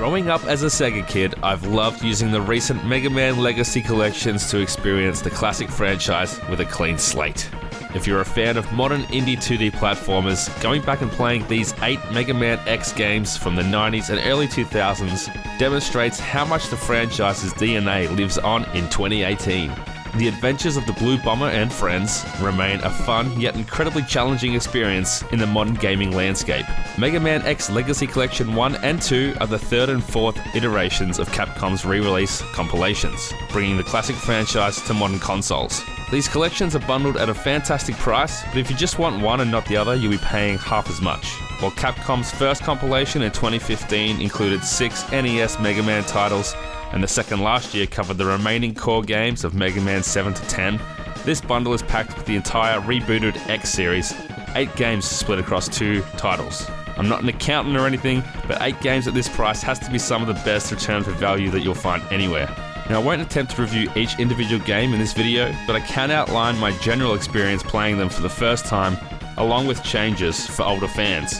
Growing up as a Sega kid, I've loved using the recent Mega Man Legacy collections to experience the classic franchise with a clean slate. If you're a fan of modern indie 2D platformers, going back and playing these 8 Mega Man X games from the 90s and early 2000s demonstrates how much the franchise's DNA lives on in 2018. The adventures of the Blue Bomber and friends remain a fun yet incredibly challenging experience in the modern gaming landscape. Mega Man X Legacy Collection 1 and 2 are the third and fourth iterations of Capcom's re-release compilations, bringing the classic franchise to modern consoles. These collections are bundled at a fantastic price, but if you just want one and not the other, you'll be paying half as much. While Capcom's first compilation in 2015 included 6 NES Mega Man titles, and the second last year covered the remaining core games of Mega Man 7 to 10, this bundle is packed with the entire rebooted X series, 8 games split across 2 titles. I'm not an accountant or anything, but 8 games at this price has to be some of the best return for value that you'll find anywhere. Now, I won't attempt to review each individual game in this video, but I can outline my general experience playing them for the first time, along with changes for older fans.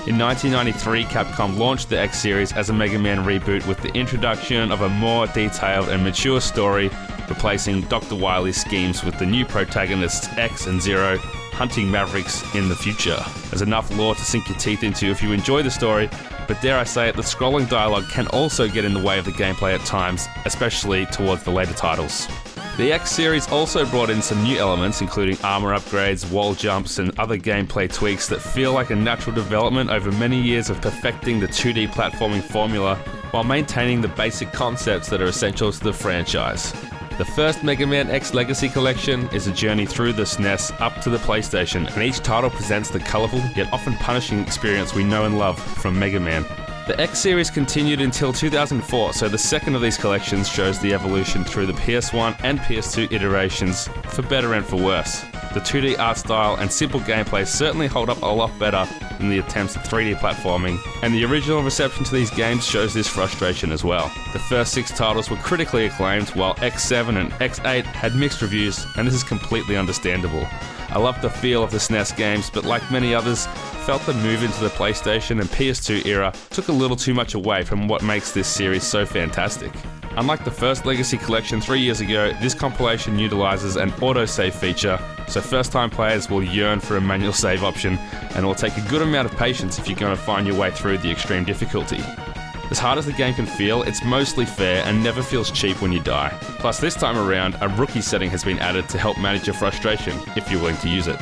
In 1993, Capcom launched the X series as a Mega Man reboot with the introduction of a more detailed and mature story, replacing Dr. Wily's schemes with the new protagonists X and Zero hunting Mavericks in the future. There's enough lore to sink your teeth into if you enjoy the story, but dare I say it, the scrolling dialogue can also get in the way of the gameplay at times, especially towards the later titles. The X series also brought in some new elements, including armor upgrades, wall jumps, and other gameplay tweaks that feel like a natural development over many years of perfecting the 2D platforming formula while maintaining the basic concepts that are essential to the franchise. The first Mega Man X Legacy Collection is a journey through the SNES up to the PlayStation, and each title presents the colourful yet often punishing experience we know and love from Mega Man. The X series continued until 2004, so the second of these collections shows the evolution through the PS1 and PS2 iterations, for better and for worse. The 2D art style and simple gameplay certainly hold up a lot better than the attempts at 3D platforming, and the original reception to these games shows this frustration as well. The first 6 titles were critically acclaimed, while X7 and X8 had mixed reviews, and this is completely understandable. I love the feel of the SNES games, but like many others, felt the move into the PlayStation and PS2 era took a little too much away from what makes this series so fantastic. Unlike the first Legacy Collection 3 years ago, this compilation utilizes an autosave feature, so first-time players will yearn for a manual save option, and it will take a good amount of patience if you're going to find your way through the extreme difficulty. As hard as the game can feel, it's mostly fair and never feels cheap when you die. Plus, this time around, a rookie setting has been added to help manage your frustration, if you're willing to use it.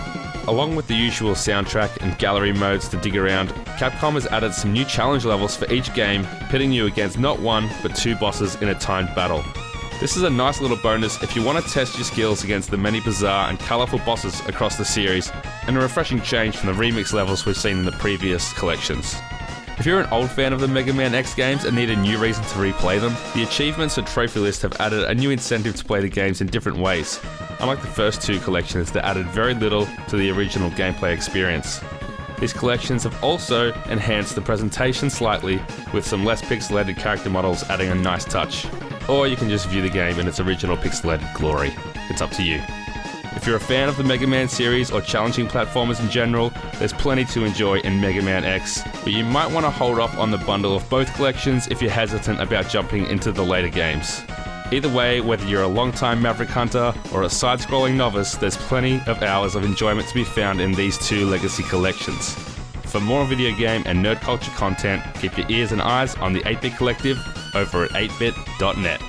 Along with the usual soundtrack and gallery modes to dig around, Capcom has added some new challenge levels for each game, pitting you against not 1, but 2 bosses in a timed battle. This is a nice little bonus if you want to test your skills against the many bizarre and colourful bosses across the series, and a refreshing change from the remix levels we've seen in the previous collections. If you're an old fan of the Mega Man X games and need a new reason to replay them, the achievements and trophy list have added a new incentive to play the games in different ways, unlike the first 2 collections that added very little to the original gameplay experience. These collections have also enhanced the presentation slightly, with some less pixelated character models adding a nice touch. Or you can just view the game in its original pixelated glory. It's up to you. If you're a fan of the Mega Man series or challenging platformers in general, there's plenty to enjoy in Mega Man X, but you might want to hold off on the bundle of both collections if you're hesitant about jumping into the later games. Either way, whether you're a long-time Maverick hunter or a side-scrolling novice, there's plenty of hours of enjoyment to be found in these 2 legacy collections. For more video game and nerd culture content, keep your ears and eyes on the 8-Bit Collective over at 8bit.net.